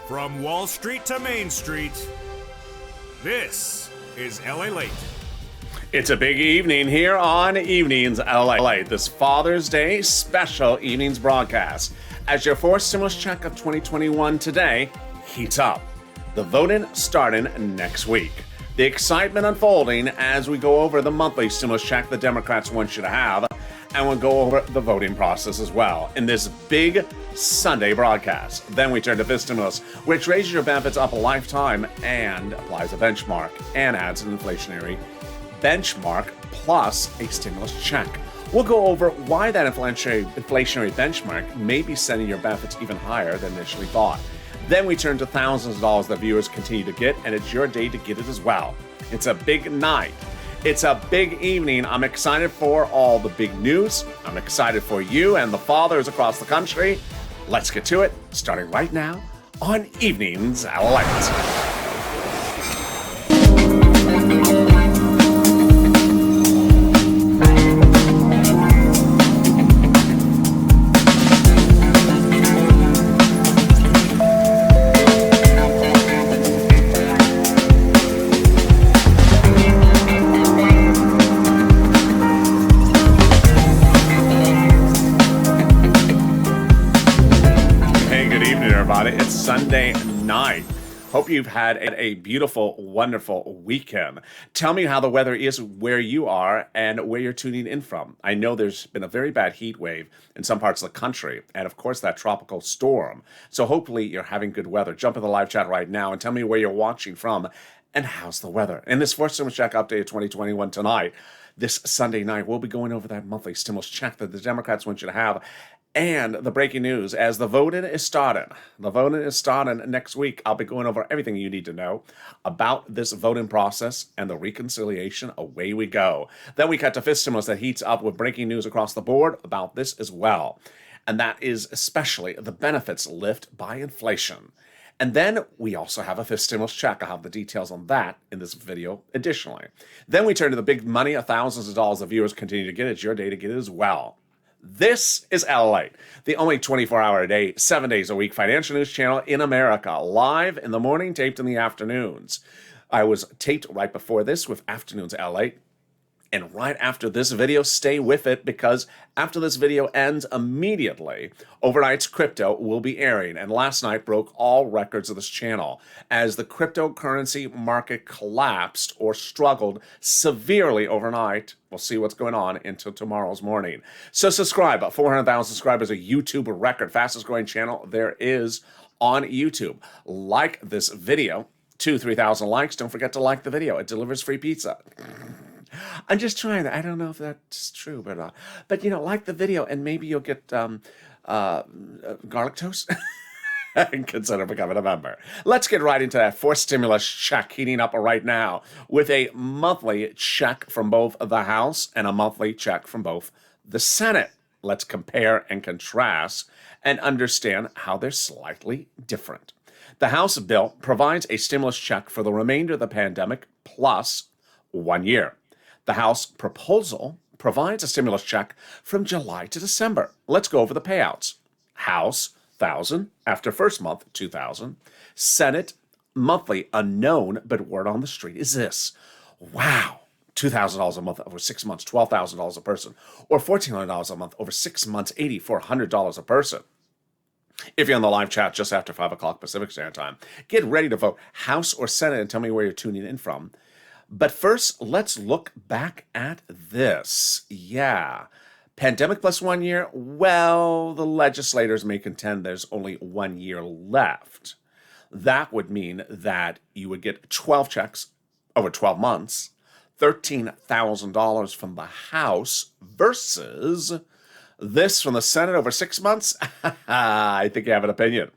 From Wall Street to Main Street, this is LALATE. It's a big evening here on Evenings LALATE, this Father's Day special evenings broadcast. As your fourth stimulus check of 2021 today heats up. The voting starting next week. The excitement unfolding as we go over the monthly stimulus check the Democrats want you to have, and we'll go over the voting process as well in this big Sunday broadcast. Then we turn to Fifth Stimulus, which raises your benefits up a lifetime and applies a benchmark and adds an inflationary benchmark plus a stimulus check. We'll go over why that inflationary benchmark may be sending your benefits even higher than initially thought. Then we turn to thousands of dollars that viewers continue to get, and it's your day to get it as well. It's a big night. It's a big evening. I'm excited for all the big news. I'm excited for you and the fathers across the country. Let's get to it, starting right now on Evenings LALATE. It's Sunday night. Hope you've had a beautiful, wonderful weekend. Tell me how the weather is where you are and where you're tuning in from. I know there's been a very bad heat wave in some parts of the country, and of course that tropical storm. So hopefully you're having good weather. Jump in the live chat right now and tell me where you're watching from and how's the weather. In this first stimulus check update of 2021 tonight, this Sunday night, we'll be going over that monthly stimulus check that the Democrats want you to have. And the breaking news, as the voting is starting. The voting is starting next week. I'll be going over everything you need to know about this voting process and the reconciliation. Away we go. Then we cut to Fifth Stimulus that heats up with breaking news across the board about this as well. And that is especially the benefits lift by inflation. And then we also have a Fifth Stimulus check. I'll have the details on that in this video additionally. Then we turn to the big money of thousands of dollars the viewers continue to get. It's your day to get it as well. This is LALATE, the only 24-hour-a-day, 7 days a week financial news channel in America, live in the morning, taped in the afternoons. I was taped right before this with Afternoons LALATE. And right after this video, stay with it, because after this video ends immediately, overnight's crypto will be airing. And last night broke all records of this channel as the cryptocurrency market collapsed or struggled severely overnight. We'll see what's going on until tomorrow's morning. So subscribe. 400,000 subscribers, a YouTube record, fastest growing channel there is on YouTube. Like this video. 3,000 likes. Don't forget to like the video. It delivers free pizza. I'm just trying to, I don't know if that's true, but you know, like the video and maybe you'll get garlic toast and consider becoming a member. Let's get right into that fourth stimulus check heating up right now with a monthly check from both the House and a monthly check from both the Senate. Let's compare and contrast and understand how they're slightly different. The House bill provides a stimulus check for the remainder of the pandemic plus 1 year. The House proposal provides a stimulus check from July to December. Let's go over the payouts. House, $1,000 after first month, $2,000. Senate, monthly unknown, but word on the street is this. Wow, $2,000 a month over 6 months, $12,000 a person, or $1,400 a month over 6 months, $8,400 a person. If you're on the live chat just after 5 o'clock Pacific Standard Time, get ready to vote House or Senate and tell me where you're tuning in from. But first, let's look back at this. Yeah. Pandemic plus 1 year. Well, the legislators may contend there's only 1 year left. That would mean that you would get 12 checks over 12 months, $13,000 from the House versus this from the Senate over 6 months. I think you have an opinion.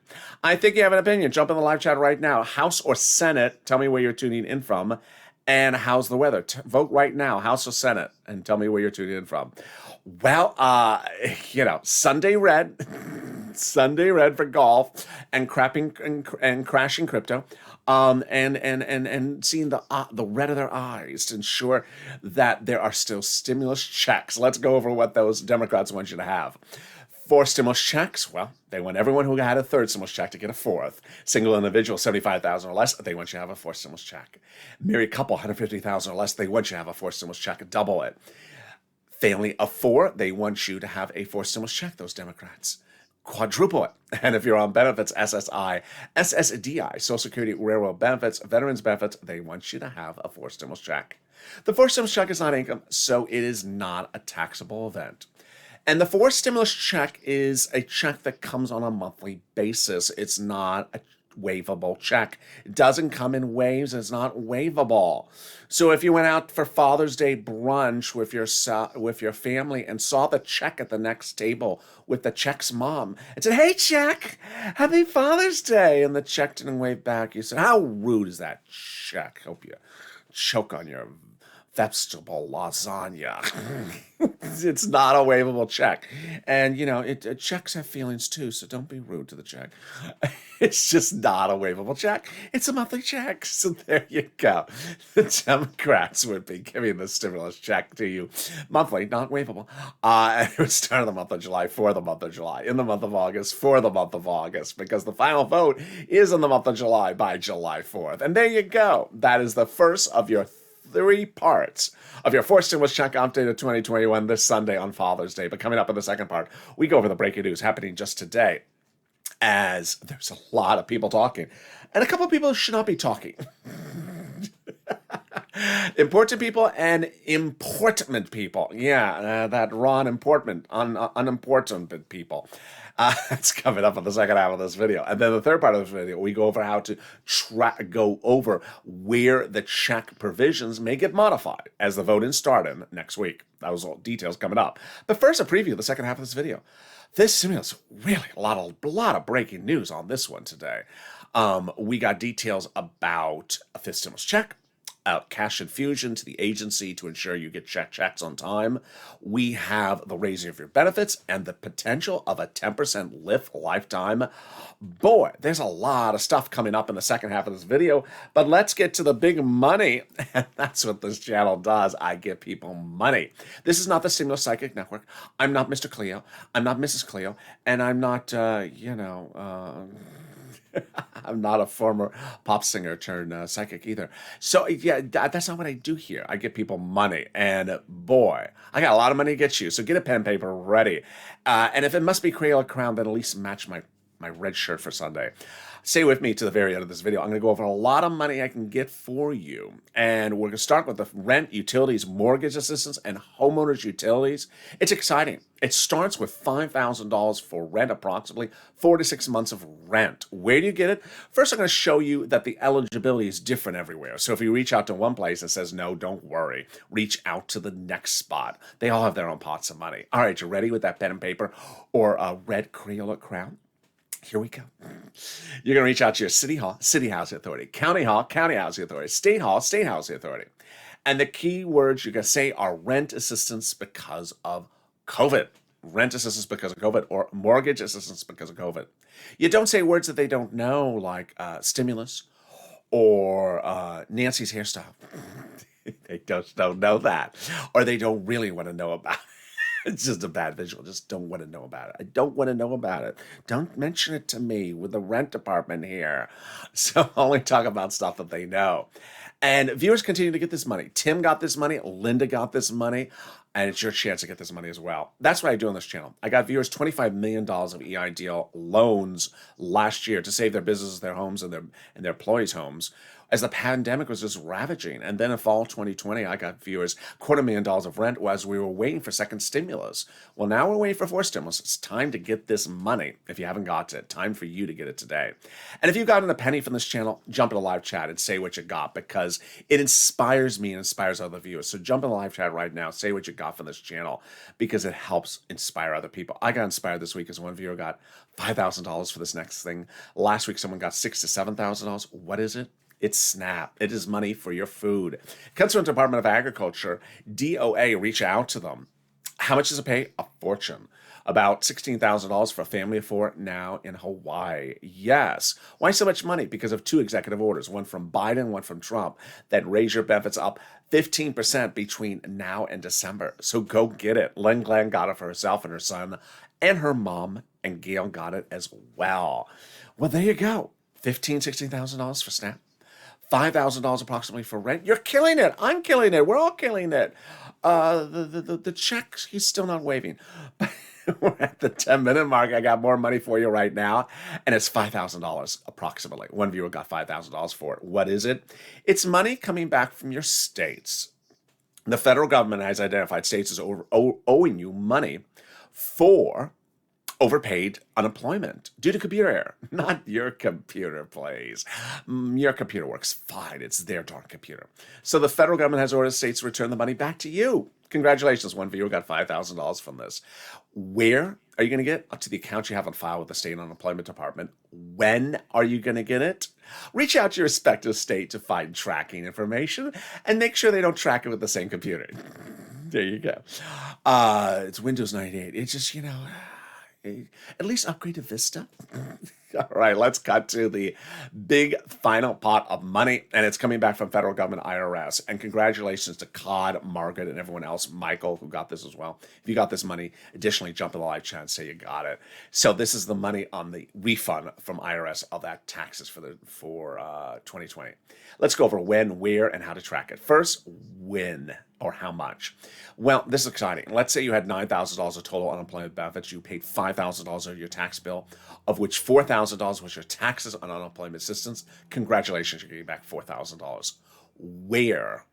Jump in the live chat right now. House or Senate, tell me where you're tuning in from. And how's the weather? Vote right now, House or Senate, and tell me where you're tuning in from. Well, Sunday red for golf and crashing crypto, and seeing the red of their eyes to ensure that there are still stimulus checks. Let's go over what those Democrats want you to have. Four stimulus checks, well, they want everyone who had a third stimulus check to get a fourth. Single individual, 75,000 or less, they want you to have a fourth stimulus check. Married couple, 150,000 or less, they want you to have a fourth stimulus check, double it. Family of four, they want you to have a fourth stimulus check, those Democrats. Quadruple it. And if you're on benefits, SSI, SSDI, Social Security, Railroad benefits, Veterans benefits, they want you to have a fourth stimulus check. The fourth stimulus check is not income, so it is not a taxable event. And the fourth stimulus check is a check that comes on a monthly basis. It's not a waivable check. It doesn't come in waves. It's not waivable. So if you went out for Father's Day brunch with your family and saw the check at the next table with the check's mom and said, "Hey, check, happy Father's Day," and the check didn't wave back, you said, "How rude is that check? Hope you choke on your vegetable lasagna." It's not a waivable check. And, checks have feelings too, so don't be rude to the check. It's just not a waivable check. It's a monthly check. So there you go. The Democrats would be giving the stimulus check to you monthly, not waivable. And it would start in the month of July for the month of July, in the month of August for the month of August, because the final vote is in the month of July by July 4th. And there you go. That is the first of your 3 parts of your fourth stimulus check update of 2021 this Sunday on Father's Day. But coming up in the second part, we go over the breaking news happening just today, as there's a lot of people talking, and a couple of people should not be talking. Important people and important people. Yeah, that raw and unimportant people. It's coming up in the second half of this video. And then the third part of this video, we go over how to go over where the check provisions may get modified as the voting started next week. Those all details coming up. But first, a preview of the second half of this video. This stimulus, really a lot of breaking news on this one today. We got details about a fifth stimulus check, cash infusion to the agency to ensure you get checks on time. We have the raising of your benefits and the potential of a 10% lift lifetime. Boy, there's a lot of stuff coming up in the second half of this video, but let's get to the big money. And that's what this channel does. I give people money. This is not the Stimulus Psychic Network. I'm not Mr. Cleo. I'm not Mrs. Cleo. And I'm not, I'm not a former pop singer turned psychic either. So yeah, that's not what I do here. I give people money, and boy, I got a lot of money to get you. So get a pen and paper ready. And if it must be Crayola Crown, then at least match my red shirt for Sunday. Stay with me to the very end of this video. I'm going to go over a lot of money I can get for you. And we're going to start with the rent, utilities, mortgage assistance, and homeowners utilities. It's exciting. It starts with $5,000 for rent, approximately 4 to 6 months of rent. Where do you get it? First, I'm going to show you that the eligibility is different everywhere. So if you reach out to one place and says, no, don't worry, reach out to the next spot. They all have their own pots of money. All right, you ready with that pen and paper or a red Crayola crown? Here we go. You're going to reach out to your city hall, city housing authority, county hall, county housing authority, state hall, state housing authority. And the key words you're going to say are rent assistance because of COVID, rent assistance because of COVID, or mortgage assistance because of COVID. You don't say words that they don't know, like stimulus or Nancy's hairstyle. They just don't know that, or they don't really want to know about it. It's just a bad visual. Just don't want to know about it. I don't want to know about it. Don't mention it to me with the rent department here. So only talk about stuff that they know. And viewers continue to get this money. Tim got this money. Linda got this money. And it's your chance to get this money as well. That's what I do on this channel. I got viewers $25 million of EIDL loans last year to save their businesses, their homes, and their employees' homes, as the pandemic was just ravaging. And then in fall 2020, I got viewers $250,000 of rent as we were waiting for second stimulus. Well, now we're waiting for fourth stimulus. It's time to get this money. If you haven't got it, time for you to get it today. And if you've gotten a penny from this channel, jump in the live chat and say what you got, because it inspires me and inspires other viewers. So jump in the live chat right now, say what you got from this channel, because it helps inspire other people. I got inspired this week as one viewer got $5,000 for this next thing. Last week, someone got $6,000 to $7,000. What is it? It's SNAP. It is money for your food. It comes from the Department of Agriculture. DOA, reach out to them. How much does it pay? A fortune. About $16,000 for a family of 4 now in Hawaii. Yes. Why so much money? Because of 2 executive orders, one from Biden, one from Trump, that raise your benefits up 15% between now and December. So go get it. Len Glenn got it for herself and her son and her mom and Gail got it as well. Well, there you go. $16,000 for SNAP. $5,000 approximately for rent. You're killing it. I'm killing it. We're all killing it. The checks, he's still not waving. We're at the 10-minute mark. I got more money for you right now, and it's $5,000 approximately. One viewer got $5,000 for it. What is it? It's money coming back from your states. The federal government has identified states as owing you money for overpaid unemployment due to computer error. Not your computer, please. Your computer works fine. It's their darn computer. So the federal government has ordered states to return the money back to you. Congratulations, one viewer got $5,000 from this. Where are you going to get it? To the account you have on file with the state unemployment department. When are you going to get it? Reach out to your respective state to find tracking information and make sure they don't track it with the same computer. There you go. It's Windows 98. It's just, at least upgrade to Vista. All right, let's cut to the big final pot of money, and it's coming back from federal government IRS. And congratulations to Cod, Margaret, and everyone else, Michael, who got this as well. If you got this money, additionally, jump in the live chat and say you got it. So this is the money on the refund from IRS of that taxes for 2020. Let's go over when, where, and how to track it. First, when or how much. Well, this is exciting. Let's say you had $9,000 of total unemployment benefits. You paid $5,000 of your tax bill, of which $4,000 was your taxes on unemployment assistance. Congratulations, you're getting back $4,000. Where?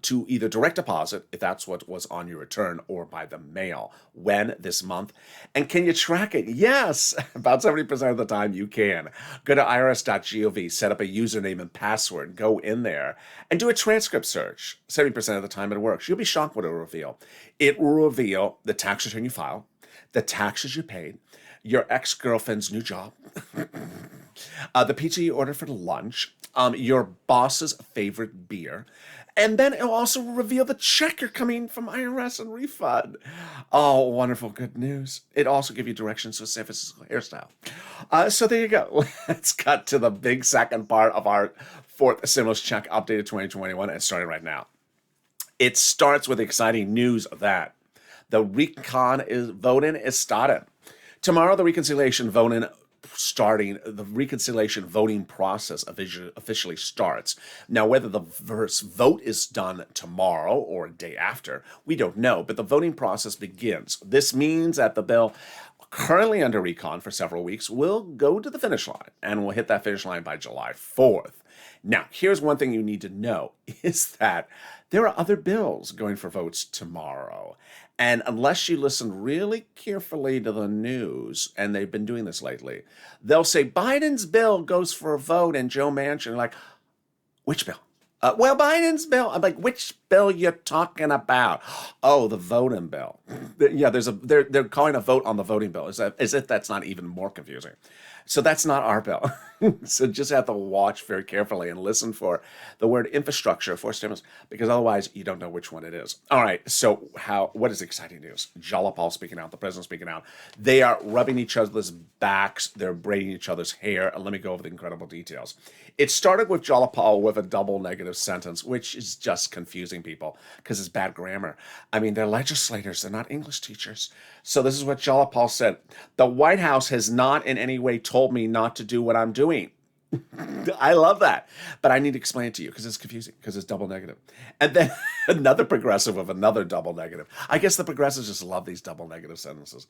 To either direct deposit, if that's what was on your return, or by the mail. When? This month. And can you track it? Yes, about 70% of the time you can. Go to irs.gov, set up a username and password, go in there, and do a transcript search. 70% of the time it works. You'll be shocked what it will reveal. It will reveal the tax return you filed, the taxes you paid, your ex-girlfriend's new job, the pizza you ordered for lunch, your boss's favorite beer, and then it'll also reveal the check you're coming from IRS and refund. Oh, wonderful, good news. It also gives you directions to a San Francisco hairstyle. So there you go. Let's cut to the big second part of our fourth stimulus check updated 2021, and starting right now. It starts with exciting news that the voting is started. Tomorrow, the reconciliation voting process officially starts. Now, whether the first vote is done tomorrow or a day after, we don't know, but the voting process begins. This means that the bill, currently under recon for several weeks, will go to the finish line, and will hit that finish line by July 4th. Now, here's one thing you need to know, is that there are other bills going for votes tomorrow. And unless you listen really carefully to the news, and they've been doing this lately, they'll say Biden's bill goes for a vote, and Joe Manchin are like, which bill? Well, Biden's bill. I'm like, which bill you talking about? Oh, the voting bill. Yeah, they're calling a vote on the voting bill. As if that's not even more confusing. So that's not our bill. So just have to watch very carefully and listen for the word infrastructure for stimulus, because otherwise you don't know which one it is. All right, so what is exciting news? Jalapal speaking out, the president speaking out. They are rubbing each other's backs. They're braiding each other's hair. And let me go over the incredible details. It started with Jalapal with a double negative sentence, which is just confusing people because it's bad grammar. I mean, they're legislators. They're not English teachers. So this is what Jalapal said. The White House has not in any way told me not to do what I'm doing. I love that. But I need to explain it to you because it's confusing, because it's double negative. And then another progressive of another double negative. I guess the progressives just love these double negative sentences.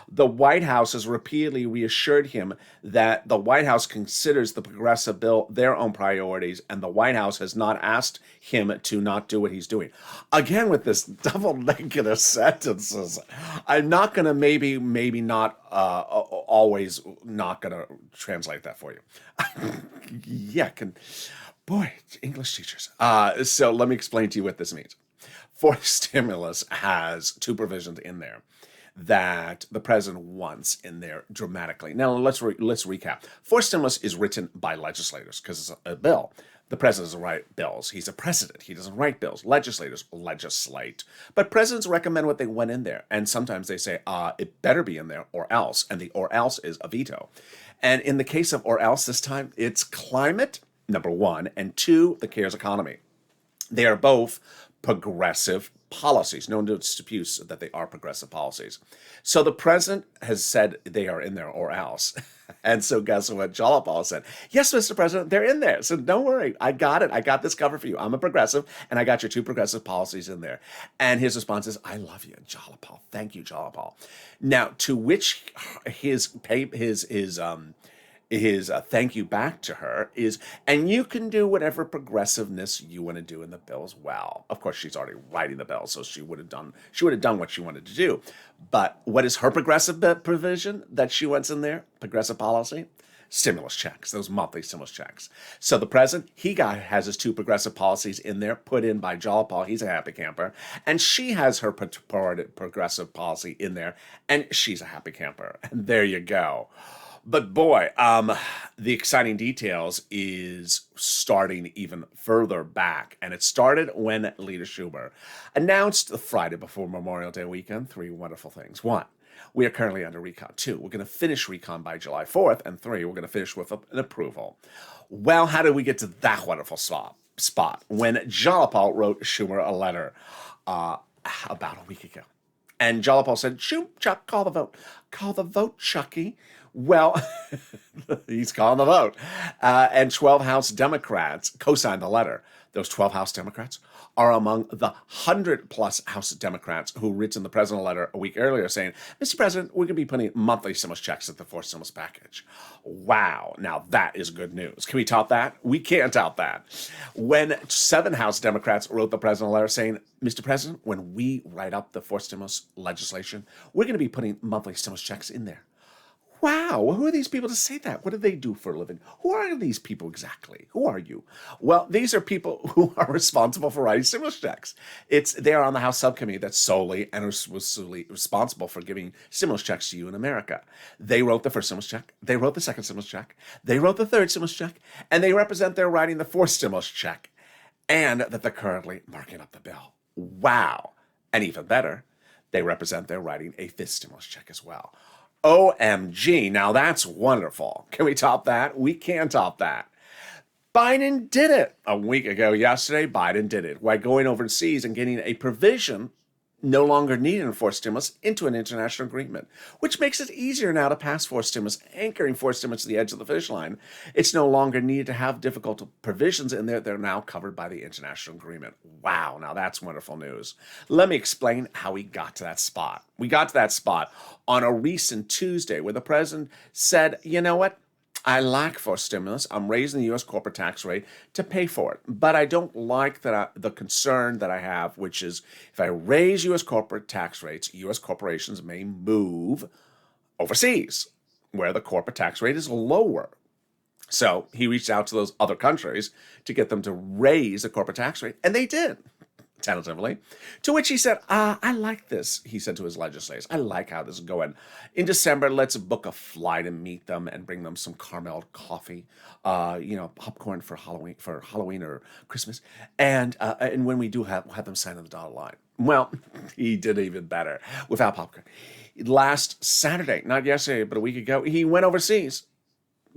The White House has repeatedly reassured him that the White House considers the progressive bill their own priorities, and the White House has not asked him to not do what he's doing. Again, with this double negative sentences, I'm not going to maybe not always not going to translate that for you. Yeah, boy, English teachers. So let me explain to you what this means. Fourth stimulus has two provisions in there that the president wants in there dramatically. Now, let's recap. Fourth stimulus is written by legislators because it's a bill. The president doesn't write bills. He's a president. He doesn't write bills. Legislators legislate. But presidents recommend what they want in there. And sometimes they say, it better be in there or else. And the or else is a veto. And in the case of or else this time, it's climate, number one, and two, the CARES economy. They are both progressive policies. No one disputes that they are progressive policies. So the president has said they are in there or else. And so guess what? Jalapal said, yes, Mr. President, they're in there. So don't worry. I got it. I got this covered for you. I'm a progressive, and I got your 2 progressive policies in there. And his response is, I love you, Jalapal. Thank you, Jalapal. Now, to which his thank you back to her is, and you can do whatever progressiveness you want to do in the bill as well. Of course, she's already writing the bill, so she would have done what she wanted to do. But what is her progressive provision that she wants in there? Progressive policy? Stimulus checks, those monthly stimulus checks. So the president, has his 2 progressive policies in there, put in by Jalapal. He's a happy camper. And she has her progressive policy in there, and she's a happy camper. And there you go. But boy, the exciting details is starting even further back. And it started when Leader Schumer announced the Friday before Memorial Day weekend 3 wonderful things. 1, we are currently under recon. 2, we're going to finish recon by July 4th. And 3, we're going to finish with an approval. Well, how did we get to that wonderful spot? When Jalapal wrote Schumer a letter about a week ago. And Jalapal said, Chuck, call the vote. Call the vote, Chucky. Well, he's calling the vote. And 12 House Democrats co-signed the letter. Those 12 House Democrats are among the 100-plus House Democrats who written the president a letter a week earlier saying, Mr. President, we're going to be putting monthly stimulus checks at the 4th stimulus package. Wow. Now, that is good news. Can we top that? We can't top that. When 7 House Democrats wrote the president a letter saying, Mr. President, when we write up the 4th stimulus legislation, we're going to be putting monthly stimulus checks in there. Wow, who are these people to say that? What do they do for a living? Who are these people exactly? Who are you? Well, these are people who are responsible for writing stimulus checks. They are on the House subcommittee that's solely and exclusively responsible for giving stimulus checks to you in America. They wrote the first stimulus check. They wrote the second stimulus check. They wrote the third stimulus check. And they represent their writing the 4th stimulus check. And that they're currently marking up the bill. Wow. And even better, they represent their writing a 5th stimulus check as well. OMG, now that's wonderful. Can we top that? We can top that. Biden did it a week ago yesterday. Biden did it by going overseas and getting a provision no longer needed in 4th stimulus into an international agreement, which makes it easier now to pass 4th stimulus, anchoring 4th stimulus to the edge of the finish line. It's no longer needed to have difficult provisions in there. They're now covered by the international agreement. Wow, now that's wonderful news. Let me explain how we got to that spot. We got to that spot on a recent Tuesday where the president said, you know what? I like 4th stimulus. I'm raising the U.S. corporate tax rate to pay for it. But I don't like the concern that I have, which is if I raise U.S. corporate tax rates, U.S. corporations may move overseas where the corporate tax rate is lower. So he reached out to those other countries to get them to raise the corporate tax rate, and they did. Tentatively, to which he said, I like this, he said to his legislators. I like how this is going. In December, let's book a flight and meet them and bring them some caramel coffee, popcorn for Halloween or Christmas. And when we do have them sign on the dotted line. Well, he did even better without popcorn. Last Saturday, not yesterday, but a week ago, he went overseas.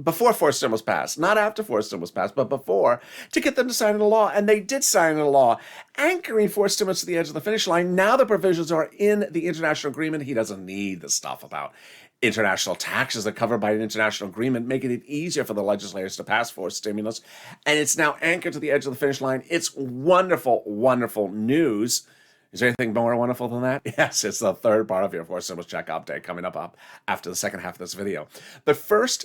Before 4th stimulus passed, not after 4th stimulus passed, but before, to get them to sign into law. And they did sign into law, anchoring 4th stimulus to the edge of the finish line. Now the provisions are in the international agreement. He doesn't need the stuff about international taxes that are covered by an international agreement, making it easier for the legislators to pass 4th stimulus. And it's now anchored to the edge of the finish line. It's wonderful, wonderful news. Is there anything more wonderful than that? Yes, it's the third part of your 4th stimulus check update coming up after the second half of this video. But first,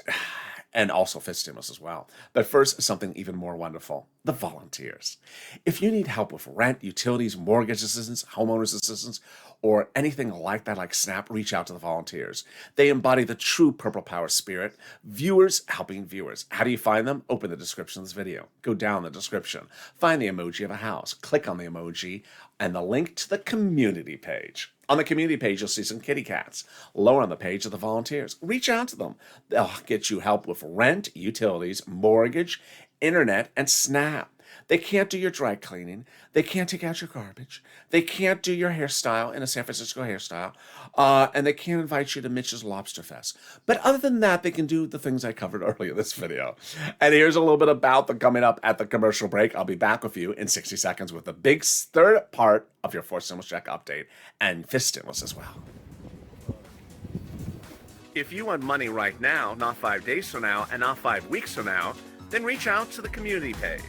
and also 5th stimulus as well. But first, something even more wonderful, the volunteers. If you need help with rent, utilities, mortgage assistance, homeowners assistance, or anything like that, like SNAP, reach out to the volunteers. They embody the true Purple Power spirit, viewers helping viewers. How do you find them? Open the description of this video. Go down the description. Find the emoji of a house. Click on the emoji and the link to the community page. On the community page, you'll see some kitty cats. Lower on the page are the volunteers. Reach out to them. They'll get you help with rent, utilities, mortgage, internet, and SNAP. They can't do your dry cleaning. They can't take out your garbage. They can't do your hairstyle in a San Francisco hairstyle. And they can't invite you to Mitch's Lobster Fest. But other than that, they can do the things I covered earlier in this video. And here's a little bit about them coming up at the commercial break. I'll be back with you in 60 seconds with the big third part of your fourth stimulus check update and fifth stimulus as well. If you want money right now, not 5 days from now, and not 5 weeks from now, then reach out to the community page.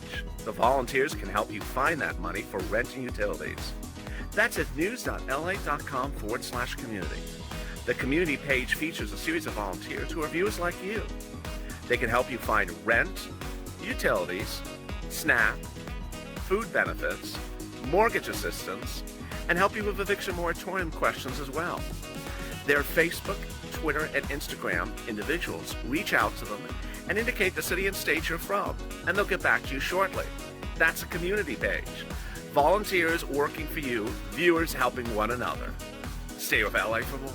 The volunteers can help you find that money for rent and utilities. That's at news.la.com/community. The community page features a series of volunteers who are viewers like you. They can help you find rent, utilities, SNAP, food benefits, mortgage assistance, and help you with eviction moratorium questions as well. Their Facebook, Twitter, and Instagram individuals reach out to them and indicate the city and state you're from, and they'll get back to you shortly. That's a community page. Volunteers working for you, viewers helping one another. Stay with LA for more.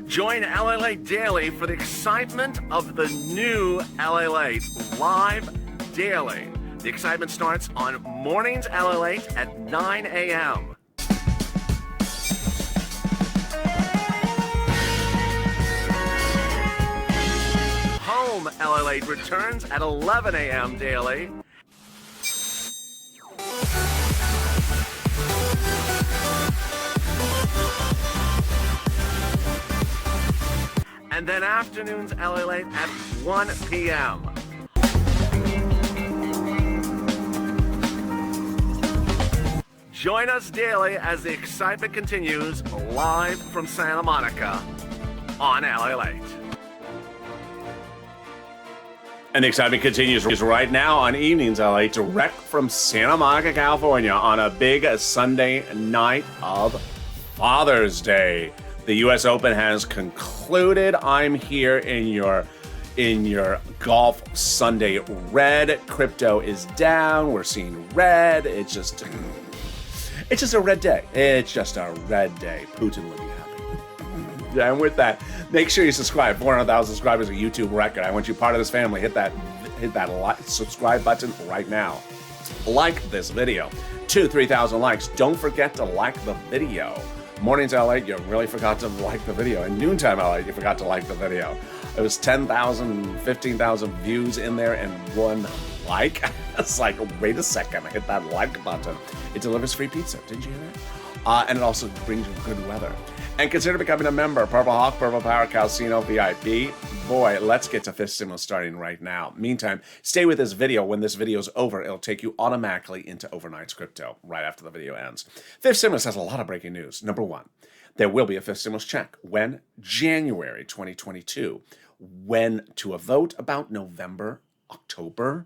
Join LALATE Daily for the excitement of the new LALATE live daily. The excitement starts on Mornings LALATE at 9 a.m. Home LALATE returns at 11 a.m. daily. And then afternoons LALATE at 1 p.m. Join us daily as the excitement continues live from Santa Monica on LALATE. And the excitement continues right now on Evenings LA, direct from Santa Monica, California, on a big Sunday night of Father's Day. The U.S. Open has concluded. I'm here in your golf Sunday red. Crypto is down. We're seeing red. It's just a red day. It's just a red day. Putin would be happy. And with that, make sure you subscribe. 400,000 subscribers, a YouTube record. I want you part of this family. Hit that subscribe button right now. Like this video. 3,000 likes. Don't forget to like the video. Mornings LA, you really forgot to like the video. And noontime LA, you forgot to like the video. It was 10,000, 15,000 views in there and 1 like. It's like, wait a second, hit that like button. It delivers free pizza. Didn't you hear that? And it also brings you good weather. And consider becoming a member. Purple Hawk, Purple Power, Calcino, VIP. Boy, let's get to fifth stimulus starting right now. Meantime, stay with this video. When this video is over, it'll take you automatically into Overnight's Crypto right after the video ends. Fifth stimulus has a lot of breaking news. Number one, there will be a fifth stimulus check. When? January 2022. When to a vote? About November, October.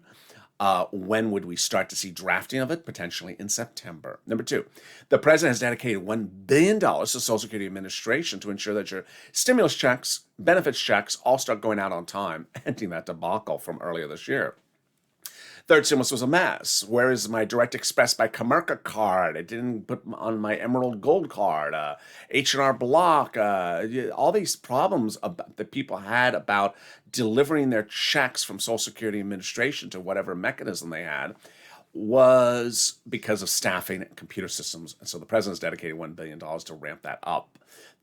When would we start to see drafting of it? Potentially in September. Number two, the president has dedicated $1 billion to Social Security Administration to ensure that your stimulus checks, benefits checks, all start going out on time, ending that debacle from earlier this year. Third stimulus was a mess. Where is my Direct Express by Comerica card? It didn't put on my Emerald Gold card. H&R Block. All these problems that people had about delivering their checks from Social Security Administration to whatever mechanism they had was because of staffing and computer systems. And so the president's dedicated $1 billion to ramp that up.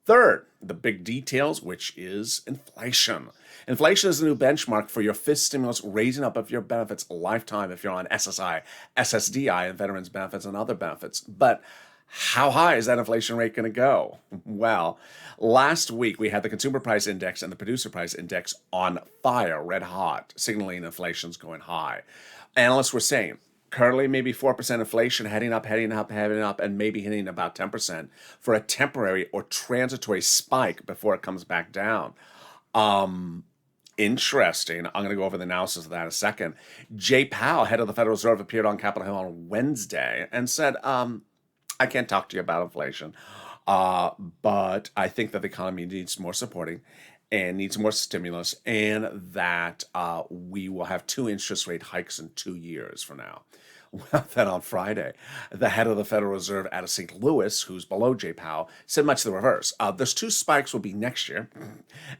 Third, the big details, which is inflation. Inflation is the new benchmark for your fifth stimulus, raising up of your benefits a lifetime if you're on SSI, SSDI, and veterans benefits and other benefits. But how high is that inflation rate going to go? Well, last week we had the consumer price index and the producer price index on fire, red hot, signaling inflation's going high. Analysts were saying, currently, maybe 4% inflation, heading up, and maybe hitting about 10% for a temporary or transitory spike before it comes back down. Interesting. I'm going to go over the analysis of that in a second. Jay Powell, head of the Federal Reserve, appeared on Capitol Hill on Wednesday and said, I can't talk to you about inflation, but I think that the economy needs more supporting and needs more stimulus, and that we will have 2 interest rate hikes in 2 years from now. Well, then on Friday, the head of the Federal Reserve out of St. Louis, who's below Jay Powell, said much the reverse. There's two spikes will be next year.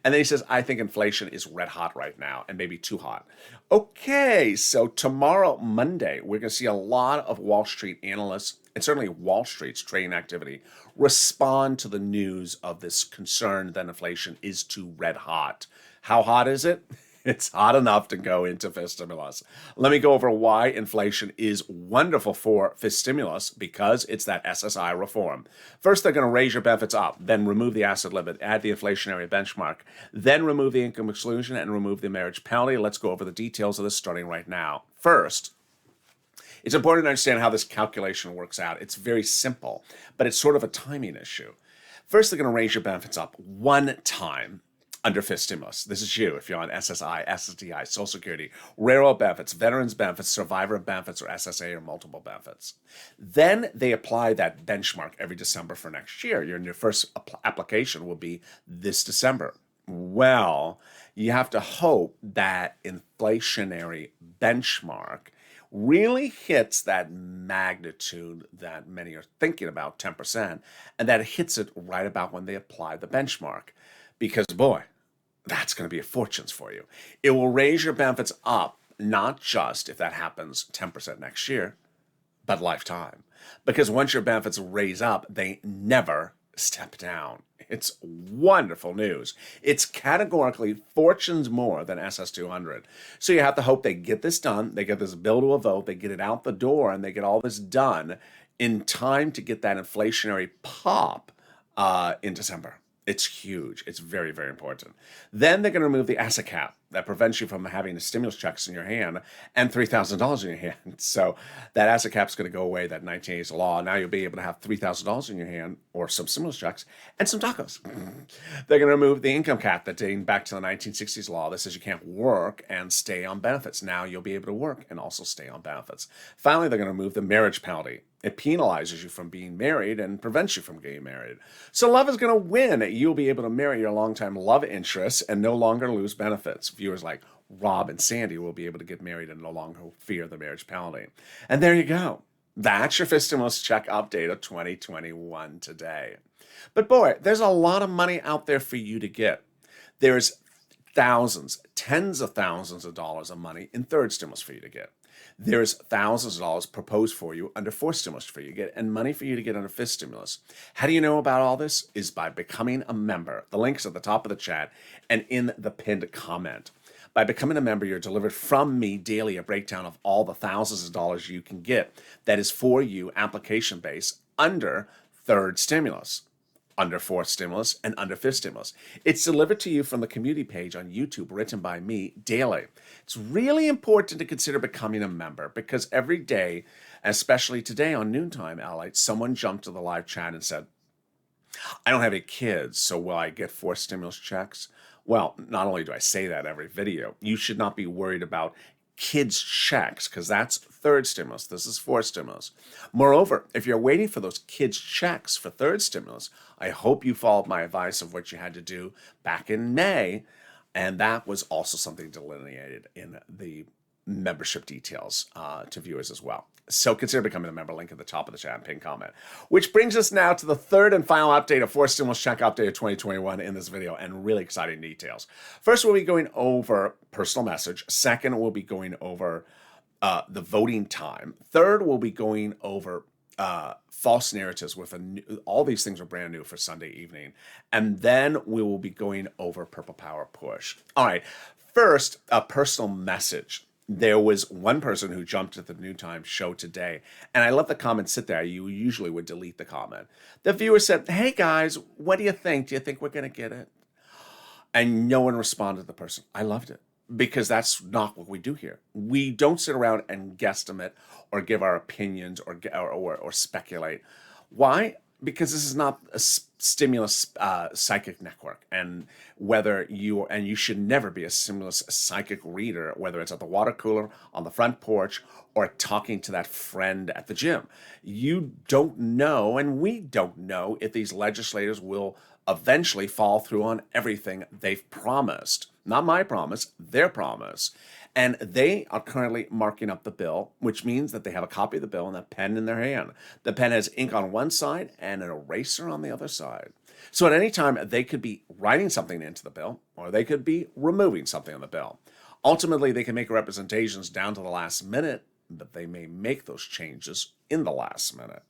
And then he says, I think inflation is red hot right now and maybe too hot. Okay, so tomorrow, Monday, we're going to see a lot of Wall Street analysts and certainly Wall Street's trading activity respond to the news of this concern that inflation is too red hot. How hot is it? It's hot enough to go into fist stimulus. Let me go over why inflation is wonderful for fist stimulus, because it's that SSI reform. First, they're going to raise your benefits up, then remove the asset limit, add the inflationary benchmark, then remove the income exclusion and remove the marriage penalty. Let's go over the details of this starting right now. First, it's important to understand how this calculation works out. It's very simple, but it's sort of a timing issue. First, they're going to raise your benefits up one time under fist stimulus. This is you if you're on SSI, SSDI, Social Security, railroad benefits, veterans benefits, survivor benefits, or SSA or multiple benefits. Then they apply that benchmark every December for next year. Your first application will be this December. Well, you have to hope that inflationary benchmark really hits that magnitude that many are thinking about, 10%, and that it hits it right about when they apply the benchmark. Because, boy, that's going to be a fortunes for you. It will raise your benefits up, not just if that happens 10% next year, but lifetime. Because once your benefits raise up, they never step down. It's wonderful news. It's categorically fortunes more than SS200. So you have to hope they get this done, they get this bill to a vote, they get it out the door, and they get all this done in time to get that inflationary pop in December. It's huge. It's very, very important. Then they're going to remove the asset cap that prevents you from having the stimulus checks in your hand and $3,000 in your hand. So that asset cap is going to go away, that 1980s law. Now you'll be able to have $3,000 in your hand or some stimulus checks and some tacos. They're going to remove the income cap that dating back to the 1960s law that says you can't work and stay on benefits. Now you'll be able to work and also stay on benefits. Finally, they're going to remove the marriage penalty. It penalizes you from being married and prevents you from getting married. So love is going to win. You'll be able to marry your longtime love interest and no longer lose benefits. Viewers like Rob and Sandy will be able to get married and no longer fear the marriage penalty. And there you go. That's your fist stimulus check update of 2021 today. But boy, there's a lot of money out there for you to get. There's thousands, tens of thousands of dollars of money in third stimulus for you to get. There's thousands of dollars proposed for you under fourth stimulus for you to get, and money for you to get under fifth stimulus. How do you know about all this? Is by becoming a member. The link's at the top of the chat and in the pinned comment. By becoming a member, you're delivered from me daily a breakdown of all the thousands of dollars you can get that is for you application based under third stimulus, under fourth stimulus, and under fifth stimulus. It's delivered to you from the community page on YouTube, written by me daily. It's really important to consider becoming a member because every day, especially today on Noontime, LALATE, someone jumped to the live chat and said, I don't have any kids, so will I get fourth stimulus checks? Well, not only do I say that every video, you should not be worried about kids' checks because that's third stimulus. This is fourth stimulus. Moreover, if you're waiting for those kids' checks for third stimulus, I hope you followed my advice of what you had to do back in May. And that was also something delineated in the membership details to viewers as well. So consider becoming a member, link at the top of the chat and pin comment. Which brings us now to the third and final update of fourth stimulus check update of 2021 in this video, and really exciting details. First, we'll be going over personal message. Second, we'll be going over the voting time. Third, we'll be going over false narratives with all these things are brand new for Sunday evening. And then we will be going over Purple Power Push. All right, first, a personal message. There was one person who jumped at the Noontime show today, and I let the comment sit there. You usually would delete the comment. The viewer said, hey guys, what do you think? Do you think we're going to get it? And no one responded to the person. I loved it because that's not what we do here. We don't sit around and guesstimate or give our opinions or speculate. Why? Because this is not a stimulus psychic network, and you should never be a stimulus psychic reader, whether it's at the water cooler, on the front porch, or talking to that friend at the gym. You don't know, and we don't know, if these legislators will eventually fall through on everything they've promised. Not my promise, their promise. And they are currently marking up the bill, which means that they have a copy of the bill and a pen in their hand. The pen has ink on one side and an eraser on the other side. So at any time, they could be writing something into the bill, or they could be removing something on the bill. Ultimately, they can make representations down to the last minute, but they may make those changes in the last minute.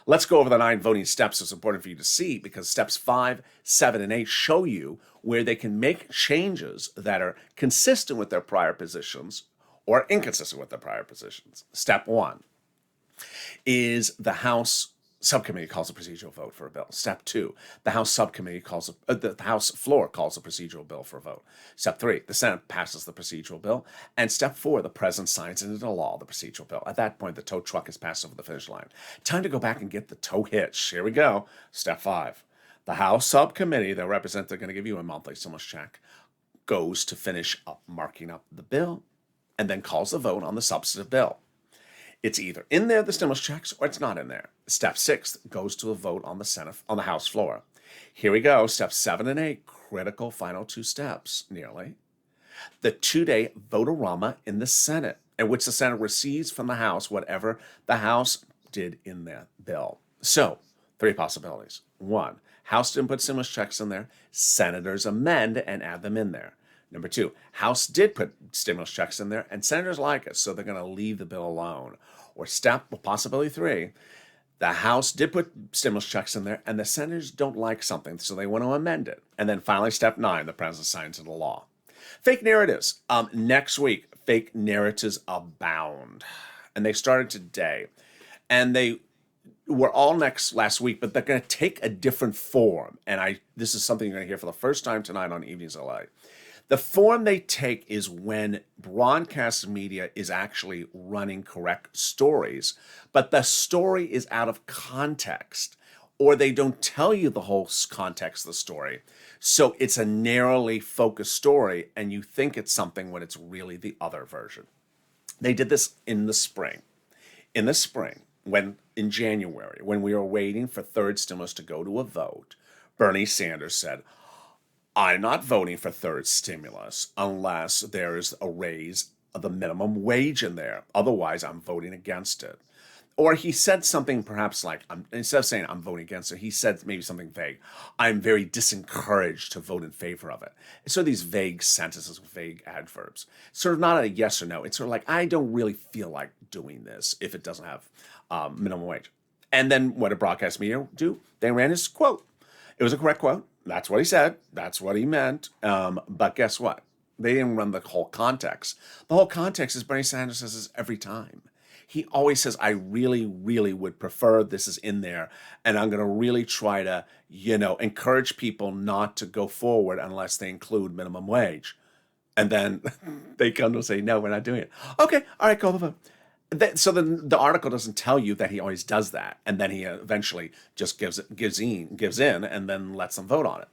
Let's go over the 9 voting steps it's important for you to see, because steps 5, 7, and 8 show you where they can make changes that are consistent with their prior positions or inconsistent with their prior positions. Step 1 is the House subcommittee calls a procedural vote for a bill. Step 2, the House subcommittee calls the House floor calls a procedural bill for a vote. Step 3, the Senate passes the procedural bill. And step 4, the President signs into law the procedural bill. At that point, the tow truck is passed over the finish line. Time to go back and get the tow hitch. Here we go. Step 5, the House subcommittee, the representative, they're going to give you a monthly stimulus check, goes to finish up marking up the bill and then calls the vote on the substantive bill. It's either in there, the stimulus checks, or it's not in there. Step 6 goes to a vote on the House floor. Here we go. Steps 7 and 8, critical final 2 steps, nearly. The 2-day vote-a-rama in the Senate, in which the Senate receives from the House whatever the House did in their bill. So, 3 possibilities. 1, House didn't put stimulus checks in there. Senators amend and add them in there. Number 2, House did put stimulus checks in there, and senators like it, so they're going to leave the bill alone. Or possibility 3, the House did put stimulus checks in there, and the senators don't like something, so they want to amend it. And then finally, step 9, the president signs into law. Fake narratives. Next week, fake narratives abound. And they started today. And they were all last week, but they're going to take a different form. And this is something you're going to hear for the first time tonight on Evenings LA. The form they take is when broadcast media is actually running correct stories, but the story is out of context, or they don't tell you the whole context of the story. So it's a narrowly focused story, and you think it's something when it's really the other version. They did this in the spring. In January, when we were waiting for third stimulus to go to a vote, Bernie Sanders said, I'm not voting for third stimulus unless there is a raise of the minimum wage in there. Otherwise, I'm voting against it. Or he said something perhaps like, instead of saying I'm voting against it, he said maybe something vague. I'm very disencouraged to vote in favor of it. It's sort of these vague sentences, vague adverbs. Sort of not a yes or no. It's sort of like, I don't really feel like doing this if it doesn't have minimum wage. And then what did broadcast media do? They ran his quote. It was a correct quote. That's what he said. That's what he meant. But guess what? They didn't run the whole context. The whole context is Bernie Sanders says this every time. He always says, I really, really would prefer this is in there. And I'm going to really try to, encourage people not to go forward unless they include minimum wage. And then they come to say, no, we're not doing it. Okay, all right, call the vote. So the article doesn't tell you that he always does that, and then he eventually just gives in, and then lets them vote on it.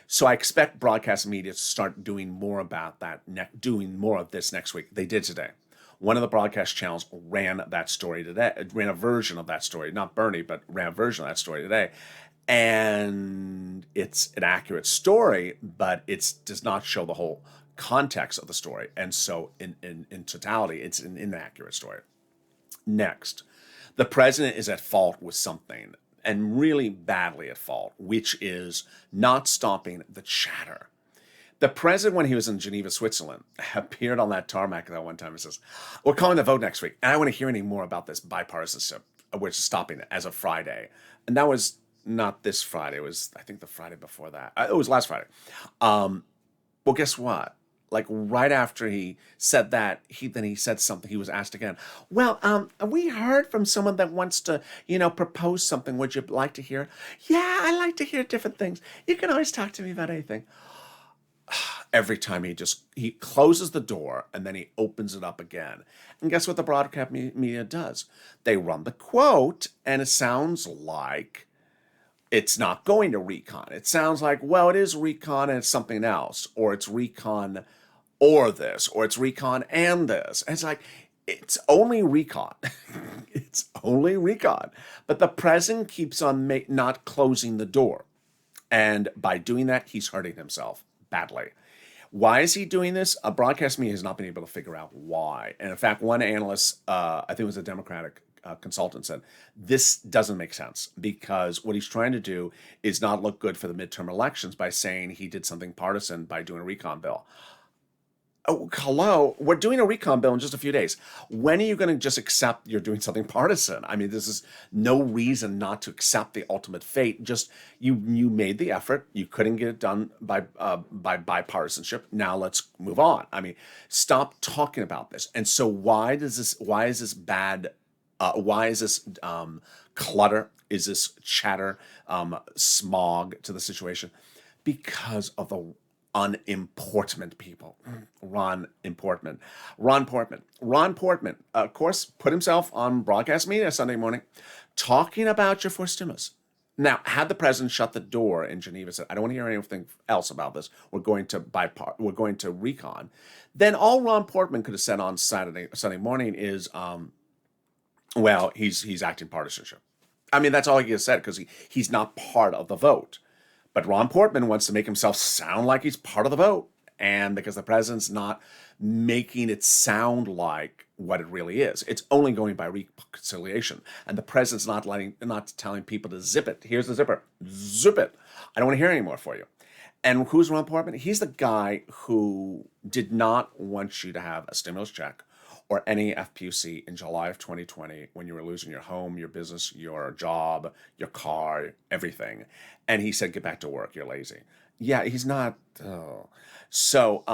So I expect broadcast media to start doing more about that, doing more of this next week. They did today. One of the broadcast channels ran that story today, ran a version of that story, not Bernie, but ran a version of that story today. And it's an accurate story, but it does not show the whole context of the story. And so in totality, it's an inaccurate story. Next, the president is at fault with something, and really badly at fault, which is not stopping the chatter. The president, when he was in Geneva, Switzerland, appeared on that tarmac that one time and says, we're calling the vote next week, and I want to hear any more about this bipartisanship, which is stopping it as of Friday. And that was not this Friday. It was, I think, the Friday before that. It was last Friday. Well, guess what? Like right after he said that, he said something. He was asked again. Well, we heard from someone that wants to, propose something. Would you like to hear? Yeah, I like to hear different things. You can always talk to me about anything. Every time he closes the door and then he opens it up again. And guess what the broadcast media does? They run the quote, and it sounds like it's not going to recon. It sounds like, well, it is recon and it's something else, or it's recon or this, or it's recon and this. And it's like, it's only recon. It's only recon. But the president keeps on not closing the door. And by doing that, he's hurting himself badly. Why is he doing this? Broadcast media has not been able to figure out why. And in fact, one analyst, I think it was a Democratic consultant, said this doesn't make sense because what he's trying to do is not look good for the midterm elections by saying he did something partisan by doing a recon bill. Oh, hello, we're doing a recon bill in just a few days. When are you going to just accept you're doing something partisan? I mean, this is no reason not to accept the ultimate fate. Just you made the effort. You couldn't get it done by bipartisanship. Now let's move on. I mean, stop talking about this. And so why is this bad? Why is this clutter? Is this chatter, smog to the situation? Because of the unimportant people. Ron Portman, of course, put himself on broadcast media Sunday morning talking about your forced stimulus. Now, had the president shut the door in Geneva, said, I don't want to hear anything else about this, we're going to recon, then all Ron Portman could have said on Sunday morning is, well, he's acting partisanship. I mean, that's all he has said because he's not part of the vote. But Ron Portman wants to make himself sound like he's part of the vote. And because the president's not making it sound like what it really is, it's only going by reconciliation. And the president's not telling people to zip it. Here's the zipper. Zip it. I don't want to hear any more for you. And who's Ron Portman? He's the guy who did not want you to have a stimulus check or any FPUC in July of 2020 when you were losing your home, your business, your job, your car, everything. And he said, get back to work, you're lazy. Yeah, he's not. Oh. So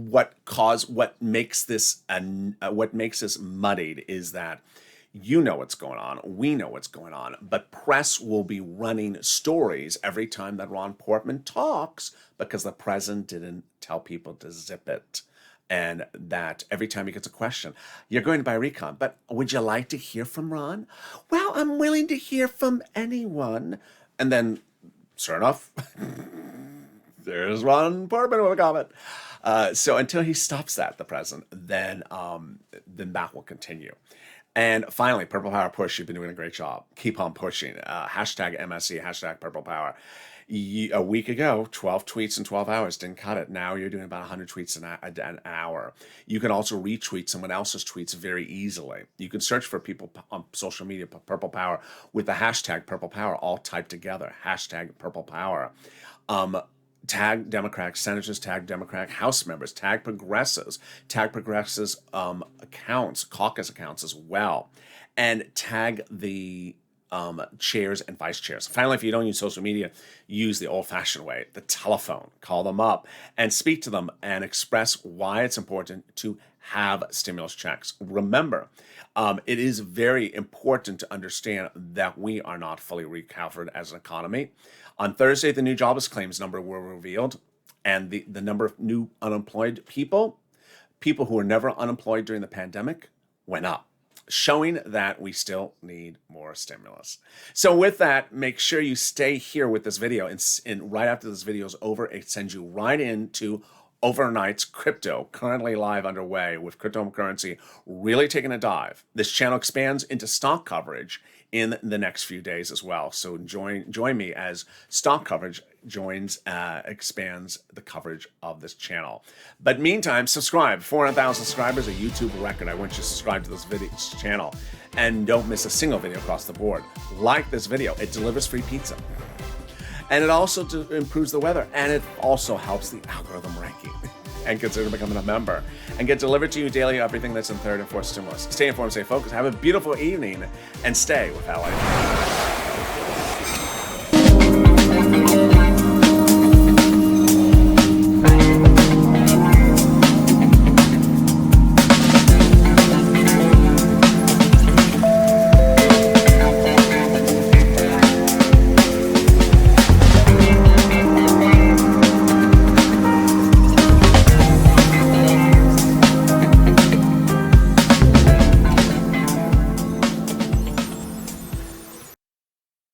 what makes this muddied is that you know what's going on, we know what's going on, but press will be running stories every time that Ron Portman talks because the president didn't tell people to zip it. And that every time he gets a question, you're going to buy recon, but would you like to hear from Ron? Well, I'm willing to hear from anyone. And then, sure enough, there's Ron Portman with a comment. So until he stops that, the president, then that will continue. And finally, Purple Power Push, you've been doing a great job. Keep on pushing. Hashtag MSC, hashtag Purple Power. A week ago, 12 tweets in 12 hours didn't cut it. Now you're doing about 100 tweets an hour. You can also retweet someone else's tweets very easily. You can search for people on social media, Purple Power, with the hashtag Purple Power all typed together. Hashtag Purple Power. Tag Democratic senators, tag Democratic House members, tag progressives accounts, caucus accounts as well, and tag the chairs and vice chairs. Finally, if you don't use social media, use the old-fashioned way, the telephone. Call them up and speak to them and express why it's important to have stimulus checks. Remember, it is very important to understand that we are not fully recovered as an economy. On Thursday, the new jobless claims number were revealed, and the number of new unemployed people who were never unemployed during the pandemic, went up, showing that we still need more stimulus. So with that, make sure you stay here with this video, and right after this video is over, it sends you right into Overnight's Crypto, currently live underway with cryptocurrency really taking a dive. This channel expands into stock coverage in the next few days as well. So join me as stock coverage expands the coverage of this channel. But meantime, subscribe. 400,000 subscribers, a YouTube record. I want you to subscribe to this channel and don't miss a single video across the board. Like this video. It delivers free pizza. And it also improves the weather, and it also helps the algorithm ranking. And consider becoming a member and get delivered to you daily everything that's in third and fourth stimulus. Stay informed, stay focused, have a beautiful evening, and stay with LALATE.